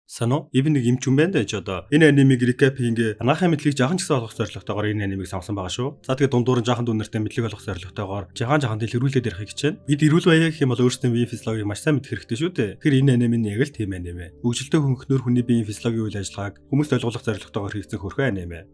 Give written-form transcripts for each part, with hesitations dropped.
Сано ивэн нэг юм ч юм байна даа ч одоо энэ анимыг recap ингээ анаахын мэдлийг жаахан ч гэсэн олох зорилготойгоор энэ анимыг сонгосон байгаа шүү. За тэгээд дундуур нь жаахан дүнэртэй мэдлэг олох зорилготойгоор жаахан дэлгэрүүлээд ярих гэж байна. Бид эрүүл баяа гэх юм бол өөрсдөө биеийн физиологийг маш сайн мэдэх хэрэгтэй шүү дээ. Тэгэхээр энэ аним нь яг л тийм аним ээ. Хөгжилтэй хөнгөнөр хүний биеийн физиологийн үйл ажиллагааг хүмүүст ойлгуулах зорилготойгоор хийгдсэн хөрхөн аним ээ.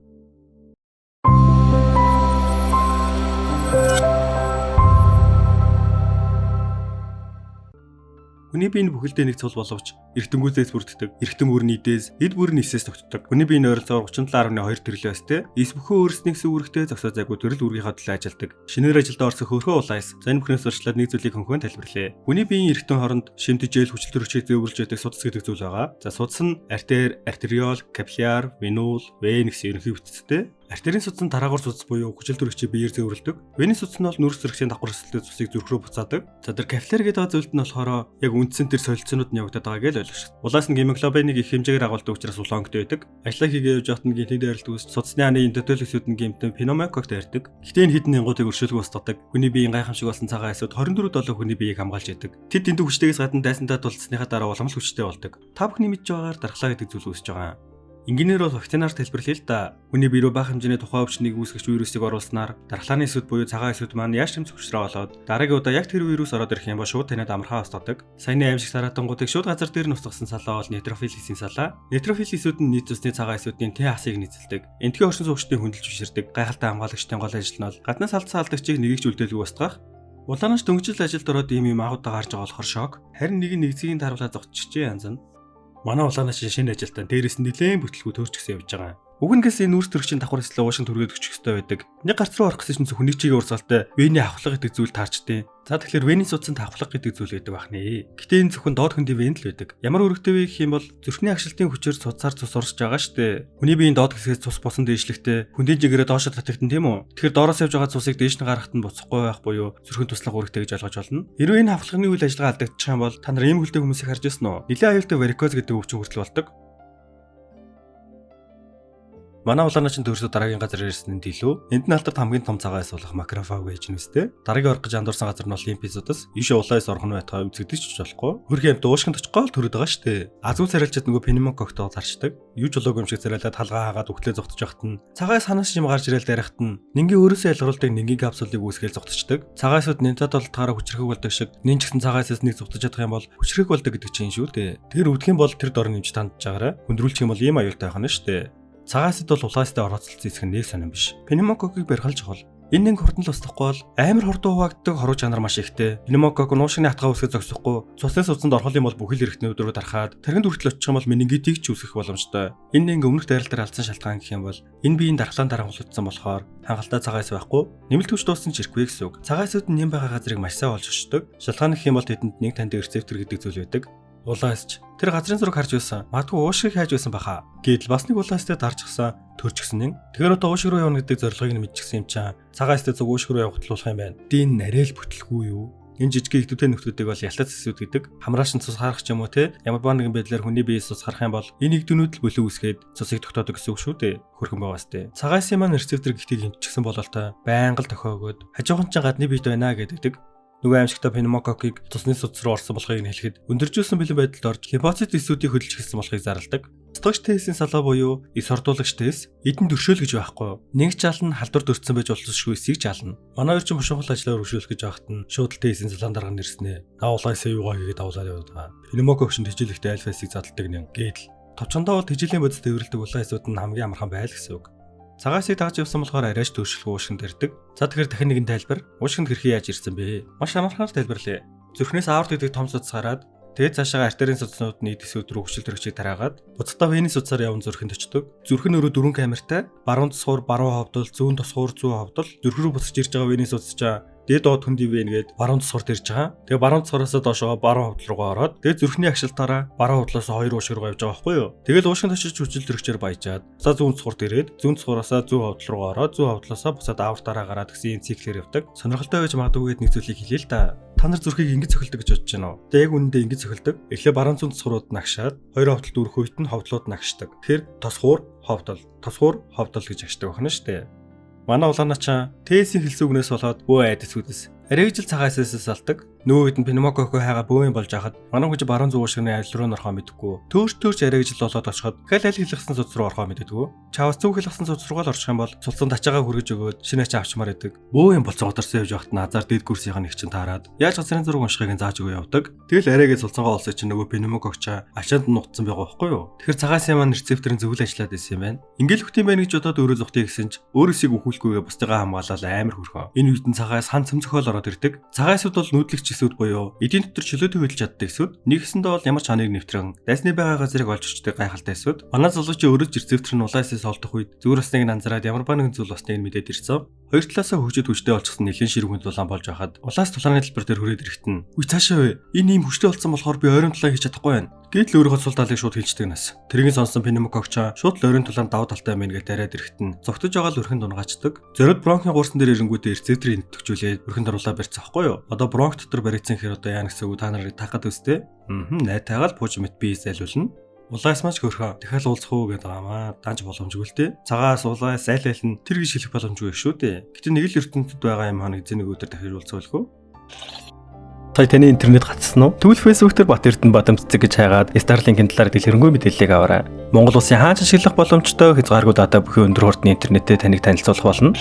Хүний бие нь бүхэлдээ нэг цул боловч эргэтэнгүүзээс бүрддэг. Эргэтэн бүрний дээс эд бүрний эсээс тогтдог. Хүний бие нь ойролцоогоор 37.2 төрлийн өстэй. Эс бүхэн өөрснийгс үүрэгтэй зогсоо зайгүй төрөл үүргийнхаа төлөө ажилдаг. Шинээр ажилдаа орсон хөөрхөн улаас за энэ бүхнээс урьдчилаад нэг зүйлийг хөнхөн тайлбарлая. Хүний биеийн эргэтэн хооронд шимтгийл хүчил төрөгчийг зөвөрлж яадаг судас гэдэг зүйл байгаа. За судас нь артер, артериол, капилляр, венул, вен гэсэн ерөнхий бүтцтэй. Артерийн судас нь дараагаар судас буюу хүчил төрөгчийг биеэр зөвөрлөдөг. Вений судас нь бол нүрс зэрэгцийн давхар эсэлтэй цусыг зүрх рүү буцаадаг. За тэр капилляр гэдэг зүйлд нь болохоор яг үндсэн тэр солилцоонууд нь явагдаад байгааг л ойлгох шээ. Улаас нь гемоглобиныг их хэмжээгээр агуулдаг учраас улаангт байдаг. Ажлаа хийгээ явж байхад нь гинтэд дайралт үүс судасны хааны эндотелисүүд нь гэмтэн пневмококк дайрдаг. Гэхдээ энэ хідэн янгуудыг өршөөлгөө устгадаг. Хүний биеийн гайхамшиг болсон цагаан эсүүд 24/7 хүний биеийг хамгаалж яадаг. Тэд дэндүү хүчтэйгээс гадна дайсандаа тулцсныхаа дараа уламжлал хүчтэй болдог. Та бүхний мэдж байгаагаар дархлаа гэдэг зүйл үүсэж байгаа. Инженеэр бол вакцинаар тайлбарлая л да. Хүний бие рүү бага хэмжээний тухайн өвчнийг үүсгэж вирусыг оруулснаар дархлааны эсүүд буюу цагаан эсүүд маань яаж ч зөвшөөрөө болоод дараагийн удаа яг тэр вирус ороод ирэх юм бол шууд танад амархаа устгадаг. Саяны аимшиг саратангуудыг шууд газар дээр нь устгасан салаа бол нейтрофил эсийн салаа. Нейтрофил эсүүд нь нийт цусны цагаан эсүүдийн Т хасыг нийцэлдэг. Энтхийн оршин суугчдын хөндлөж биширдэг. Гайхалтай хамгаалагчдын гол ажил нь бол гаднаас алдсан алдагчийг нэгийг ч үлдээлгүй устгах. Улаанаас дөнгөжл ажилд ороод ийм агуудаа гарч байгаа болохоор шок. Харин нэг нэгзгийн дарвлаа зогтчихжээ янз нь. Манай улаанаас шинэ ажилтан дээрээс нь нэлээд бүтлгүү төрч гисэн явж байгаа. Уг нь гэсэн нүрс төрөгчийн давхар эслээ уушин түргээд өчөх хэрэгтэй байдаг. Нэг гарц руу орох гэсэн чинь хүний чигээ урсгалтай вений хавхлага гэдэг зүйл таарчдیں۔ За тэгэхээр вений судасанд хавхлага гэдэг зүйл байдаг бахнэ. Гэтэ энэ зөвхөн доод хөндийн вен л байдаг. Ямар өргөдтэй вэ гэх юм бол зүрхний агшилтын хүчээр цусаар цус орж байгаа штэ. Хүний биеийн доод хэсгээс цус босон дээшлэхтэй хөндийн жигээрээ доошо татагдсан тийм үү? Тэгэхээр доороос явж байгаа цусыг дээш нь гаргахад нь буцахгүй байх буюу зүрхэн туслах үүрэгтэй гэж ойлгож болно. Хэрвээ энэ хавхлагын үйл ажиллагаа алдагдчих юм бол та нар ийм хөлтэй хүмүүсийг харж ирсэн үү? Нилээ аюултай варикоз гэдэг өвчин хүртэл болдог. Манай улаанаачин төрсө дараагийн газар ирсэн нь дэлүү. Энд нь алдарт хамгийн том цагаан эс болох макрофаг гэж нэстэй. Дараагийн орох гэж андуурсан газар нь бол лимфоцитус. Иш улаас орхон байтгаа үзэгдэж ч болохгүй. Хөргийн амт уушгинд очихгоо л төрөд байгаа штэ. Азуу царилчид нөгөө пневмококктоо зарчдаг. Юу ч болоогүй юм шиг царайлаад халгаа хаагаад үхлээ зогтож явахт нь цагаан эс ханаас юм гарч ирэл дайрахт нь нингийн өөрөөсөө ялгаруулдаг нингийн капсулыг үүсгээл зогтчихдаг. Цагаан эсүүд нэнтад болтгаараа хүчрэх болдог шиг нин ч гэсэн цагаан эсээс нэг зогтож чадах юм бол хүчрэх болдог гэдэг чинь шүү дээ. Тэр өвдөх юм бол тэр дор нэмж тандж байгаараа хүндрүүлчих юм бол ийм аюултай байх нь штэ. Цагаан эсэд бол улаастай орооцолцсон эсэх нь нэг сонирн биш. Пневмококкийг барих л чухал. Энэ нэг хурдан л устдахгүй бол амар хурдан хуваагддаг хоруу чанар маш ихтэй. Пневмококк нуушгины хатгаа үсгэж зогсохгүй. Цусны судсанд орхол юм бол бүхэл эргэтнүүд рүү дарахад тархинд хүртэл очих юм бол менингитийг ч үүсгэх боломжтой. Энэ нэг өмнөх дайрал дээр алдсан шалтгаан гэх юм бол энэ биеийн дархлаан дарангуулагдсан болохоор хангалттай цагаан эс байхгүй. Нэмэлт хүч дууссан ч ирэхгүй гэсэн үг. Цагаан эсүүд нь нэм байгаа газрыг маш сайн олж очдог. Шалтгаан гэх юм бол тэдэнд нэг танд рецептор гэдэг зүйл байдаг. Улаасч тэр газрын зураг харж байсан. Магадгүй уушгийг хайж байсан баха. Гэтэл бас нэг улаастай дарчихсан төрчихсөн юм. Тэгэхээр одоо уушиг руу явна гэдэг зорилгыг нь мэдчихсэн юм чам. Цагаан эстэй зөв уушиг руу явах болох юм байна. Дийн нарэл бүтлгүй юу? Энэ жижиг ихтүүтэй нөхдүүдийг бол ялтац эсүүд гэдэг. Хамраашин цус харах ч юм уу те. Ямар нэгэн байдлаар хүний биеэс цус харах юм бол энэ игдүүнүүд л бөлөө үсгээд цусыг тогтоодог гэсэн үг шүү дээ. Хөрхөн байгаас те. Цагаан эсийн маань рецептор гихтийг хэмжчихсэн бололтой байнга л тохиогоод хажуухан ч гадны биед байна гэдэг. Нөгөө аимшигтай пневмококкийг цусны судас руу орсон болохыг нь хэлэхэд өндөржүүлсэн бэлэн байдалд орж лимфоцит эсүүдийг хөдөлж эхэлсэн болохыг зарладаг. Устгагч тестийн салаа буюу эс ордуулагч тест эдэн төршөөл гэж байхгүй. Нэг жална халдвар дөрцсөн байж болцсошгүй эсийг жална. Манай орчин бушинхал ажлаар өргөжүүлэх гэж байхад нь шууд тестийн салаан дарга нэрснэ. Наавлаа эсээ юугаа хийгээд авлаад явдаг. Пневмококк шин тэжээлэгтэй альфа эсийг задалдаг нэг. Гэтэл товчондоо бол тэжээлийн бодис төвөрлөдөг улаан эсүүд нь хамгийн амархан байл гэсэн үг. Цагаан эсийг дагаж явсан болохоор арайч төршлөх уушгинд ирдэг. За тэгэхээр дахин нэгэн тайлбар. Уушгинд хэрхэн яаж ирсэн бэ? Маш амархан тайлбарлая. Зүрхнээс аорт гэдэг том судас гараад тэгээд цаашаа артерийн судснууд нь эдэсүүд рүү хүчил төрөгчийг тараагаад буцалтаа вений судсаар явна зүрхэнд очдог. Зүрх нь өөрөө 4 камертай. Баруун тосгоор баруун ховдол, зүүн тосгоор зүүн ховдол. Зүрх рүү буцаж ирж байгаа вений судасчаа дээд доод хөндий вен гээд баруун тосгорт ирж байгаа. Тэгээ баруун тосгороос доошоо баруун ховдол руугаа ороод тэгээ зүрхний агшилтаараа баруун ховдлоос хоёр уушиг руу явж байгаа байхгүй юу? Тэгэл уушгинд очиж хүчил төрөгчээр баяжаад за зүүн тосгорт ирээд зүүн тосгороос зүүн ховдол руугаа ороод зүүн ховдлоос буцаад аавартаараа гараад гэсэн циклээр явдаг. Сонирхолтой байж магадгүй гэдэг нэг зүйлийг хэлье л да. Та нар зүрхийг ингэж цохилдог гэж бодож байна уу? Тэгээ яг үнэндээ ингэж цохилдог. Эхлээ баруун зүүн тосгорууд нагшаад хоёр ховдолд өрөх үед нь ховдлууд нагшдаг. Тэгэхээр тосгуур ховдол гэж ашдаг байна шүү дээ. Манай улаанаа чаа тээсийн хэлсэн үгнээс болоод өө айдас үдэс Аригжил цагаан эсээс алдаг. Нөгөөд нь пневмококко хайгаа бөөний болж хахад манай хүч баруун зүг уушгины аль руу нөрхөө мэдэхгүй. Төөрч аригжил болоод очиход хэл хэлхсэн цуц руу орхоо мэддэггүй. Чавс зүг хэлхсэн цуц руу л орчих юм бол цулцсан тачаагаа хүргэж өгөөд шинэ ачаа авчмаар байдаг. Бөөний болцоо ударсан явж байхад нь азар дэд курсийн нэг чинь таарад яаж газрын зураг уншихыг зааж өгөө явдаг. Тэгэл арайгээ цулцангоо олсоо чинь нөгөө пневмококча ачаанд нутсан байгаа байхгүй юу. Тэгэхээр цагаасан маань рецепторын зөвлөл ажиллаад байсан юм байна. Ингээл хөтийн байна гэж бодоод өөрөө зүхтий гэсэн ч өөрөөсийг өхүүлгүйгээ бусдыгаа хамгаалал амар хөрхөө. Энэ үед нь цагаас хан цөмцөхөөл ороод ирдэг. Цагаасууд бол нүүдлэгч эсүүд буюу эдийн дотор чөлөөтэй хөдөлж чаддаг эсүүд. Нэгсэндээ бол ямар ч ханыг нэвтрэн дайсны байгаа газрыг олж өчтэй гайхалтай эсүүд. Манай залуучи өөрөө рецептор нь улаасаас олдох үед зүгээр усныг анзаараад ямар ба нэгэн зүйл болсныг мэдээд ирсэн. Хоёр талаасаа хөгжөд хүчтэй олчихсон нэлээд ширүүхэн дулаан болж байхад улаас тулааны хэлбэр дээр хүрээд ирэхтэн "Үгүй цаашаа вэ? Энэ ийм хүчтэй болсон болохоор би ойрон тулаан хийж чадахгүй байна." Гэтэл өөрөө хоцол талыг шууд хэлждэг нас. Тэрийг сонсон пневмококча шууд л ойрон тулаан давуу талтай байна гэж тариад ирэхтэн зогтож байгаа л өрхөнд унгаачдаг. Зориод бронхын гуурсан дээр ирэнгүүтээ рецепторыг нөтгчүүлээд өрхөнд оруулаа барьцсан байхгүй юу? Одоо бронх дотор баригдсан хэрэг одоо яа гэсэн үг та нарыг тахад өстэй. Найтайгаал бууж мэт бие зайлуулна. Улаас маш хөрхөө дахиад уулзах уу гэдэг амаа данж боломжгүй л дээ. Цагаас улаас аль аль нь тэр гэж хэлэх боломжгүй шүү дээ. Гэтэ нэг л ертөнцид байгаа юм хоног зэнийг өдөр дахиж уулзах байлгүй. Сая таны интернет гацсан уу? Тэгвэл Facebook дээр Бат Эрдэнэ Бадам цэцэг гэж хайгаад Starlink-ийн талаар дэлгэрэнгүй мэдээллийг аваарай. Монгол улсын хаан ашиглах боломжтой хязгааргүй дата бүхэн өндөр хурдны интернеттэй таныг танилцуулах болно.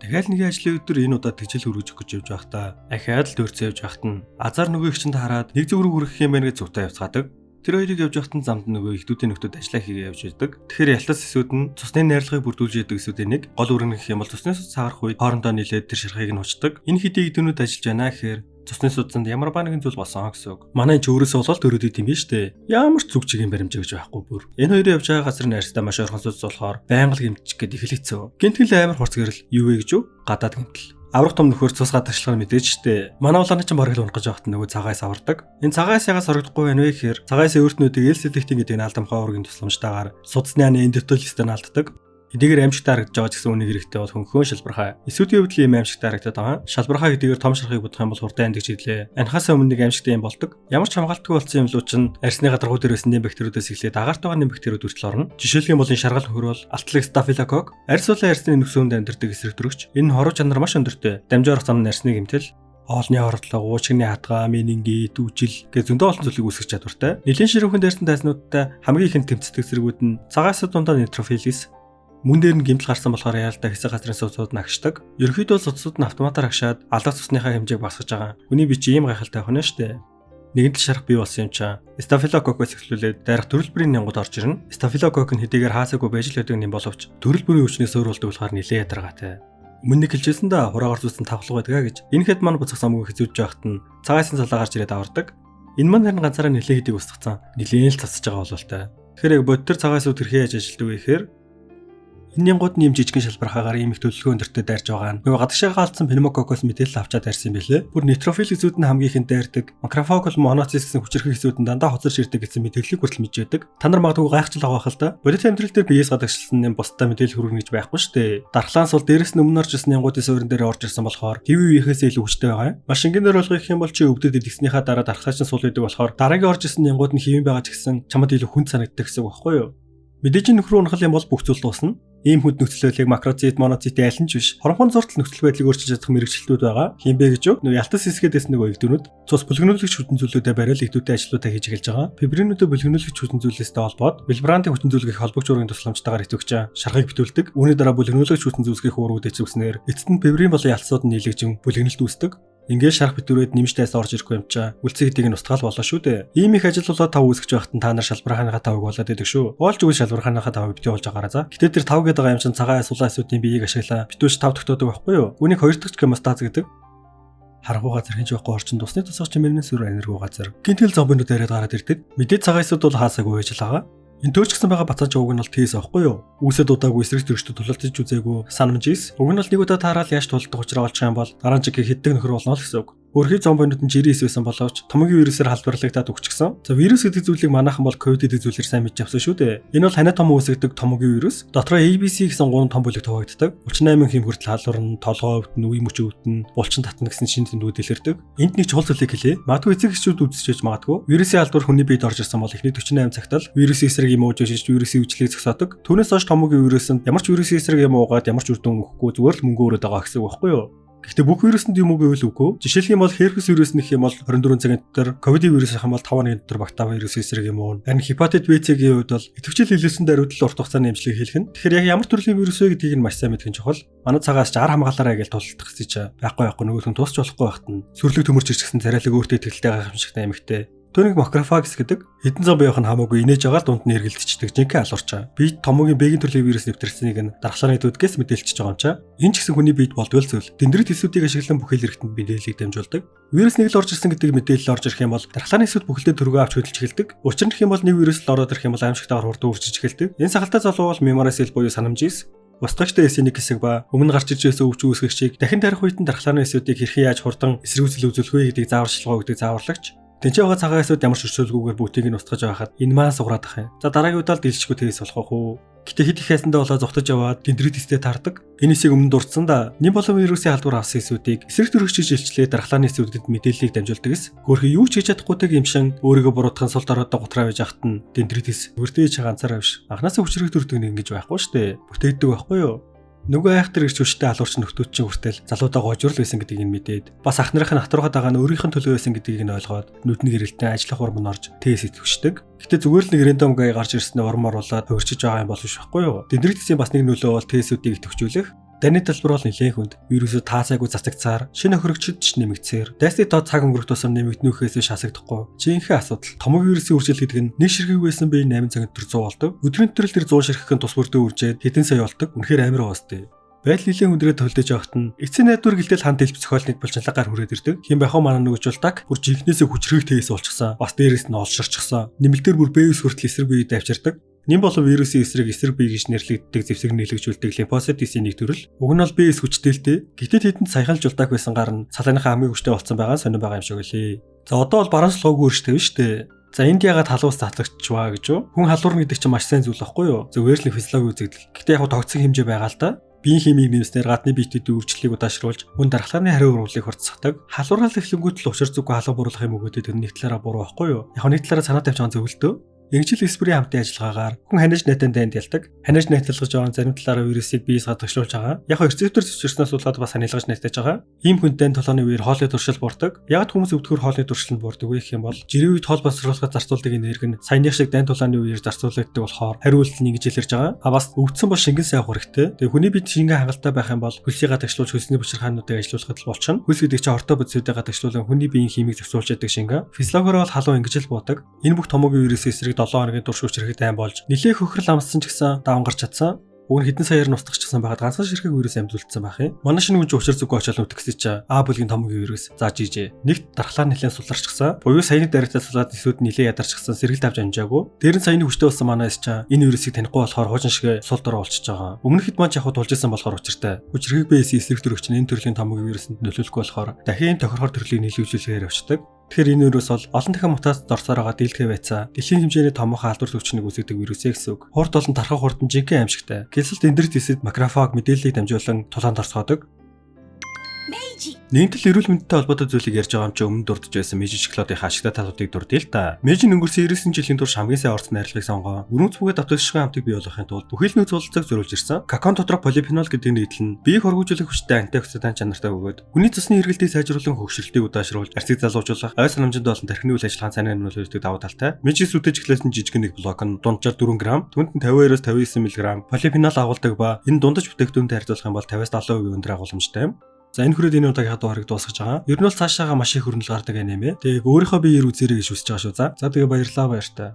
Тэгэл нэг ажлын өдөр энэ удаа тэгжил хөргөж өгч явж байхдаа ахиад л дөрцөө явж байхад нь азар нөгөө их чинь хараад нэг зүг рүү хүрэх юм байна гэж зутаа явцгаадаг. Тэр хоёрыг явж байхад нь замд нөгөө ихдүүдийн нөхдөд ажиллаа хийгээ явж байдаг. Тэгэхээр ялтас эсүүд нь цусны найрлагыг бүрдүүлж яадаг эсүүдийн нэг гол үүрэг гэх юм бол цусны судас саарах үед хоорондоо нийлээд тэр шархыг нь хучдаг. Энэ хэдий эдгэнүүд ажиллаж байна гэхээр цусны судасанд ямар ба нэгэн зүйл болсон гэсэн үг. Манай ч өөрөөсөө болол төрөөд идэм биш үү? Ямар ч зүг чигийн баримжаа гэж байхгүй бүр. Энэ хоёрын явж байгаа газрын найрстай маш ойрхон судас болохоор байнга л гэмтчих гээд эхлэцэн. Гинтгэл амар хурц гэрэл юу вэ гэж юу? Гадаад гэмтэл. Аврах том нөхөр цус гадагшлахыг мэдээж штэ. Манай улааны ч бараг л унах гэж байхад нөгөө цагаас авардаг. Энэ цагаас ягаад сорогдохгүй байна вэ гэхээр цагаас өөртнүүдийг LCD-ийн гэдэг наалдамхаа ургийн тусламжтайгаар судасны эндотелистээр наалддаг. Эдгээр аимшигтай харагдаж байгаа ч гэсэн үнийг хэрэгтэй бол хөнхөн шалбархаа. Эсүүдийн хувьд ийм аимшигтай харагдаад байгаа. Шалбархаа гэдгээр том шархыг бодох юм бол хурдан амьдч хэлээ. Анхаасаа өмнө нэг аимшигтай юм болдог. Ямар ч хамгаалтгүй болсон юм луу чин арсны гадаргуу дээр байсан нэм бактериудаас эхлээд агаарт байгаа нэм бактериуд хүртэл орно. Жишээлх юм бол энэ шаргал нөхөр бол Altlex staphylococcus арьс улаан арсны нөхцөлд амьдардаг эсрэг төрөгч. Энэ хоруу чанар маш өндөртэй. Дамжаарах зам арсны гэмтэл хоолны хордлого, уучигны хатгаа, менингит, үжил гэж зөндөө олон зүйлийг үүсгэж чадвартай. Нэлийн ширүүхэн дээрсэн тайзнуудтай хамгийн ихэнд тэмцдэг зэргүүд нь цагаас дундаа нейтрофилис мөн дээр нь гэмтэл гарсан болохоор яалтаа хэсэг газрын судсууд нь агшдаг. Ерөнхийдөө судсууд нь автоматар агшаад алга цусныхаа хэмжээг багасгаж байгаа. Хүний бие чи ийм гайхалтай охино штэ. Нэгэн л шарах бий болсон юм чаа. Staphylococcus эхлүүлээд дайрах төрөл бүрийн нянгууд орж ирнэ. Staphylococcus нь хэдийгээр хаасаагүй байж л байдаг юм боловч төрөл бүрийн өвчнөөс өөр болдог болохоор нэлээд ядаргаатай. Өмнө нэг хэлжсэн да хураагаар зүүсэн тавхлаг байдгаа гэж. Энэ хэд маань буцах самгүй хэзүүж байхад нь цагаасын цалаа гарч ирээд авардаг. Энэ маань харин ганцаараа нэлээд хэдийг устгацсан. Нэлээд л цацж байгаа бололтой. Тэгэхээр яг бодтер цагаасууд тэрхээ яаж ажилтдаг вэ гэхээр энэ нянгууд нэм жижигэн шалбархаагаар ийм их төлөвлөгөө өндөртэй дайрж байгаа нь нөгөө гадагшаага алдсан пневмококкос мэдээлэл авчаад дайрсан билээ. Бүр нейтрофил эзүүд нь хамгийн ихэнд дайрдаг. Макрофагл моноцис гэсэн хүчирхэг эзүүд нь дандаа хоцорч ирдэг гэсэн мэдээллийг хүртэл мэдж байдаг. Та нар магадгүй гайхаж байгаа хэл та. Бодит амьдрал дээр биеэс гадагшлсан нэм бусдаа мэдээлэл хүргэнэ гэж байхгүй шүү дээ. Дархлаанс бол дээрэс нь өмнө орж ирсэн нянгуудын суурин дээр орж ирсэн болохоор TVV-хээс илүү хүчтэй байгаа. Маш энгийнээр болгох юм бол чи өвдөд идэгснийхаа дараа дархлаачин сул байдаг болохоор дараагийн орж ирсэн нянгууд нь хэвэн байгаа ч гэсэн чамд илүү хүнд санагддаг гэсэн үг байхгүй юу? Мэдээж нөхрөө унахал юм бол бүх зүйл дуусна. Ийм хүнд нөхцөлөөлийг макроцит, моноцит аль нь ч биш. Хоромхон зуртал нөхцөл байдлыг өөрчилж чадах мэрэгчлэлтүүд байгаа. Хинбэ гэж юу? Нөгөө ялтас хэсгээс нөгөө элдвнүүд цус бүлгэнүүлэгч хүчин зүйлүүдэд бариул элдвүүтэй ажлуудаа хийж эхэлж байгаа. Фибринүүдэд бүлгэнүүлэгч хүчин зүйлээсээ холбоод вилбрантын хүчин зүйлгэх холбогч уургийн тусламжтайгаар эцэгч шархыг битүүлдэг. Үүний дараа бүлгэнүүлэгч хүчин зүйлсгэх уургууд эцэгснээр эцэст нь фибрин болон ялцсууд нь нийлэгжин бүлгэнэлт үүсдэг. Ингээд шарх битүүрээд нэмжтээс орж ирэхгүй юм чаа. Үлцэн хэдийг нь устгаал болно шүү дээ. Ийм их ажил болоод тав үүсгэж байхад та нар шалбархааныхаа тавыг болоод идэг шүү. Оолж үгүй шалбархааныхаа тавыг битүү болж байгаараа за. Гэтэ тэр тав гэдэг байгаа юм чинь цагаан сулаа эсүүдийн биеийг ашиглаа. Битүүч тав тогтоодог байхгүй юу? Үүнийг хоёр дахь гемостаз гэдэг. Харахгүй газар хинж байхгүй орчин тусны тусгах чимэрний сүр энерги газар. Гинтгэл зомбинууд яриад гараад ирдэг. Мэдээд цагаан эсүүд бол хаасаагүй байж л байгаа. Энэ төрч гсэн байгаа бацаан уг нь бол тийс аахгүй юу? Үүсэд удаагүй эсрэг төрчдөд тулалцж үзээгүй санамжис. Уг нь бол нэг удаа таарал яаж тулдаг учраас олчих юм бол дараа нь чиг хэддэг нөхөр болно л гэсэн үг. Өөрхий зомбинууд нь 99 байсан боловч томгийн вирусээр халдварлагдаад өгчихсөн. За вирус гэдэг зүйлийг манайхан бол ковид гэдэг зүйлээр сайн мэдж авсан шүү дээ. Энэ бол ханиа том үүсгдэг томгийн вирус. Дотроо ABC гэсэн 3 том бүлэг хуваагддаг. 38 хэм хүртэл халуурна, толгой өвдөн, үе мөч өвдөн, булчин татна гэсэн шинж тэмдгүүд илэрдэг. Энд нэг чухал зүйлийг хэлье. Магадгүй эцэг эхчүүд үзчихэж магадгүй. Вирусын халдвар хүний биед орж ирсэн бол эхний 48 цагт л вирусын эсрэг юм ууж шиж вирусын өвчлийг зогсоодог. Түүнээс хойш томгийн вирусэнд ямар ч вирусын эсрэг юм уугаад ямар ч үр дүн өгөхгүй зүгээр л мөнгө өрөөд байгаа гэсэн үг байхгүй юу? Гэхдээ бүх вирусанд юм уу гэвэл үгүй. Жишээлх юм бол herpes вирус нэх юм бол 24 цагийн дотор, ковид вирус ах юм бол 5 хоногийн дотор бактери вирус эсрэг юм уу. Харин хепатит B-ийн хувьд бол идэвхжил хэлэлцэн даруйдл урт хугацааны эмчилгээг хийх нь. Тэгэхээр яг ямар төрлийн вирус вэ гэдгийг нь маш сайн мэдэх нь чухал. Манай цагаас ч ар хамгаалаарай гэж тулдах гэж байхгүй нөгөөх нь тусч болохгүй байхад нь сүрлэг төмөрч ирчихсэн царайлаг өөртөө итгэлтэй байгаа юм шигтэй эмэгтэй. Түүнийг макрофагс гэдэг хэдэн зуун биеийнх нь хамаагүй инээж байгаа л дунд нь эргэлдчихдэг жинхэнэ алуурчаа. Бид томоогийн бэгийн төрлийн вирус нэвтрэлцнийг нь дархлааны төдгөөс мэдээлчихэж байгаа юм чаа. Энэ ч гэсэн хүний биед болдгол зүйл. Дэндрит эсүүдийг ашиглан бүхэл эрхтэнд мэдээллийг дамжуулдаг. Вирус нэг л орж ирсэн гэдэг мэдээлэл орж ирэх юм бол дархлааны эсүүд бүхэлдээ төргөө авч хөдөлж эхэлдэг. Учир нь юм бол нэг вирус л ороод ирэх юм бол аимшигтайгаар хурдан үржиж эхэлдэг. Энэ сахалтай залуу бол memory cell буюу санамжис устгагчтай эсийн нэг хэсэг ба өмнө гарч иж байсан өвч үүсгэгчийг дахин тарих үед нь дархлааны эсүүдийг хэрхэн яаж хурдан эсрэгүүцэл үзүүлэх вэ гэдэг зааварчилгаа өгдөг зааварлагч. Тэнцээ байгаа цагаан эсүүд ямар ч өчөлгүйгээр бүгдийг нь устгаж байхад энэ маань сугараад ах юм. За дараагийн удаад дэлгэжгүй тэгээс болох уу? Гэтэ хит их хайсандаа болоо зогтож яваад дендритистэй таардаг. Энэсийг өмнө дурдсан да. Нэм болон вирусын халдвар авсан эсүүдийг эсрэг төрөгчөж илчлээ дархлааны эсүүдэд мэдээллийг дамжуулдаг эс. Хөөрхөн юу ч хийж чадахгүйдэг юм шин өөрийгөө буруутгах сул доройдоо гутраа байж ахт нь дендритис үрдэж ганцаараа биш. Анханасаа хүчрэг төрдөг нэг ингэж байхгүй штэ. Бүтээгдэг байхгүй юу? Нөгөө айхтар ирч хүчтэй алуурч нөхдүүд чинь хүртэл залуудаа гожрол байсан гэдгийг нь мэдээд бас ах нарын хатургаад байгаа нь өөрийнх нь төлөө байсан гэдгийг нь ойлгоод нүдний гэрэлтэн ажиллах урам нь орж тээс итгэвчдэг. Гэтэ зүгээр л нэг рэндом гай гарч ирснээр урмаар болоод хувирчиж байгаа юм болов шүү байхгүй юу? Дендритисийн бас нэг нөлөө бол тээсүүдийг итгэвчүүлэх. Даны талбар бол нэлээд хүнд. Вирусыг таацаагүй цацагцаар, шинэ охирогчд ч нэмэгцээр, дайсны тоо цаг өнгөрөх тусам нэмэгднөхөөс шасагдахгүй. Жинхэнэ асуудал. Томог вирусын үржил гэдэг нь нэг ширхэг байсан бие 8 цагт төр 100 болдог. Өдрийн төрөл тэр 100 ширхэгэн тус бүрдөө үржээд хэдэн сая болдог. Үнэхээр амар уустай. Байдал нэлээд хүндрээ төлдөж явахт нь эцсийн найдвар гэлтэл ханд хэлб зохиолныг булчинлагаар хүрээд ирдэг. Хин байхаа манай нөгөөжүүлдэг. Бүр жинхнээсээ хүчрэг тээс болчихсон. Бас дээрээс нь олширчихсан. Нэмэлтээр бүр бэвс хүртэл эсрэг биеийг давчирдаг. Нэм болон вирусын эсрэг бие гэж нэрлэгддэг зэвсэг нийлэгжүүлдэг лимфоцитийн нэг төрөл. Уг нь бол биес хүчтэйлтэй. Гэтэл тэдэнд саяхан л жулдааг байсан гар нь цалааныхаа хамгийн хүчтэй болсон байгаа сонирн байгаа юм шиг үлээ. За одоо бол баруунслоогүй өрштэй биш үү? За энд ягаад халуус татлагчваа гэж юу? Хүн халуурна гэдэг чинь маш сайн зүйл байхгүй юу? Зөвхөн л физиологи үзэгдэл. Гэтэ яг тогтсон хэмжээ байгаа л да. Биеийн химийг нэмснээр гадны биетэд үржлэлийг удаашруулж хүн дархлааны хариу урвалыг хурцсахдаг. Халуургал эхлэнгүүт л учир зүггүй халуун буруулах юм өгөөд тэр нэг талаараа буруу байхгүй юу? Яг нэг талаараа санаа тавьж байгаа зөвлөлтөө. Ингэжил эсприйн хамтын ажиллагаагаар хүн ханиж найтан дайнд ялдаг. Ханиж найталгаж байгаа зарим талаараа вирусыг биеэс гадагшлуулж байгаа. Яг рецептор зөвшөөрснөөс болоод бас ханилгаж найтаж байгаа. Ийм хүнтэй толооны үеэр хоолны туршил буурдаг. Яг хүмүүс өвдгөр хоолны туршил нь буурдаг вэ гэх юм бол жирийн үед хоол боловсруулахад зарцуулдаг энерги нь саяных шиг дайн тулааны үеэр зарцуулагддаг болохоор хариулт нь ингэж илэрж байгаа. Бас өвдсөн бол шингэн сайн авах хэрэгтэй. Тэгээ хүний бид шингэн хангалттай байх юм бол хөлсийг гадагшлуулж хөлсний буширхаануудыг ажиллуулахад л болчихно. Хөлс гэдэг чинь орто бодисуудыг гадагшлуулан хүний биеийн химийг зохицуулж яадаг шингэн. Физиологиор бол халуун ингэж л буудаг. Энэ бүх томоогийн вирусын эсрэг 7 хоногийн турш хүчрэх дайн болж нэлээх хөхрөл амссан ч гэсэн даван гарч чадсан. Уг нь хэдэн саяар нустгachсан байгаад ганцхан ширхэг вирус амьдулсан байх юм. Манай шинэ хүн ч учир зүггүй очоод нүтгэсэн чи А бүлгийн томоогийн вирус зааж ижээ. Нэгт дархлаа нэлээд суларчсан. Буюу саяны даригтаалаад эсүүд нэлээд ядарчихсан сэргэлт авч амжаагүй. Дээр нь саяны хүчтэй болсон манаас чи энэ вирусыг танихгүй болохоор хуужин шиг сул дороо болчихж байгаа. Өмнөхд маань яг тулж исэн болохоор учиртай. Хүчрэг бэйс эсрэг төрөгч нь энэ төрлийн томоогийн вирусанд нөлөөлөхгүй болохоор дахин тохирохоор төрлийг нийлүүлжүүлэхээр явцдаг. Тэгэхээр энэ вирус бол олон дахин мутацид орсоор байгаа дийлдэхэ байцаа дэлхийн хэмжээний томоохон халдвар төвчнийг үүсгэдэг вирус гэсэн үг. Хурд болон тархах хурдан жинхэнэ аимшигтай. Гэвч дендритисэд макрофаг мэдээллийг дамжуулан тулаанд орсгоодог. Нэгэнтэл эрүүл мэндтэй холбоотой зүйлийг ярьж байгаа юм чи өмнө дурдж байсан Meiji шоколадын ашигтай талуудыг дурдъя л та. Meiji өнгөрсөн 99 жилийн турш хамгийн сайн орсон найрлагыг сонгоо. Өрөөц бүгэд давтагшигын хамтыг бий болгохын тулд бүхэл нөөц уулзалтыг зориулж ирсэн. Какаон дотроо полифенол гэдэг нийтлэл нь биеийг хоригжуулах хүчтэй антиоксидант чанартай бөгөөд хүний цусны эргэлтийг сайжруулан хөгшрөлтийг удаашруулж арцыг залуужуулах, ой санамжинд болон тархины үйл ажиллагааны цаанаар нөлөөлдөг давуу талтай. Meiji сүтэж эхлүүлсэн жижиг нэг блок нь дунджаар 4 г, түнд нь 52-оос 59 мг полифенол агуулдаг ба энэ дундаж бүтээгдэхүүнтэй харьцуулах юм бол 50-70% өндөр агуулмжтай юм. За энэ хүрээд энэ удаагийн хадуурыг дуусгаж байгаа. Ер нь бол цаашаага маш их хөрөнгө гардаг анime. Тэгээ өөрийнхөө биеэр үзээрэй гэж хүсэж байгаа шүү. За тэгээ баярлалаа баяртай.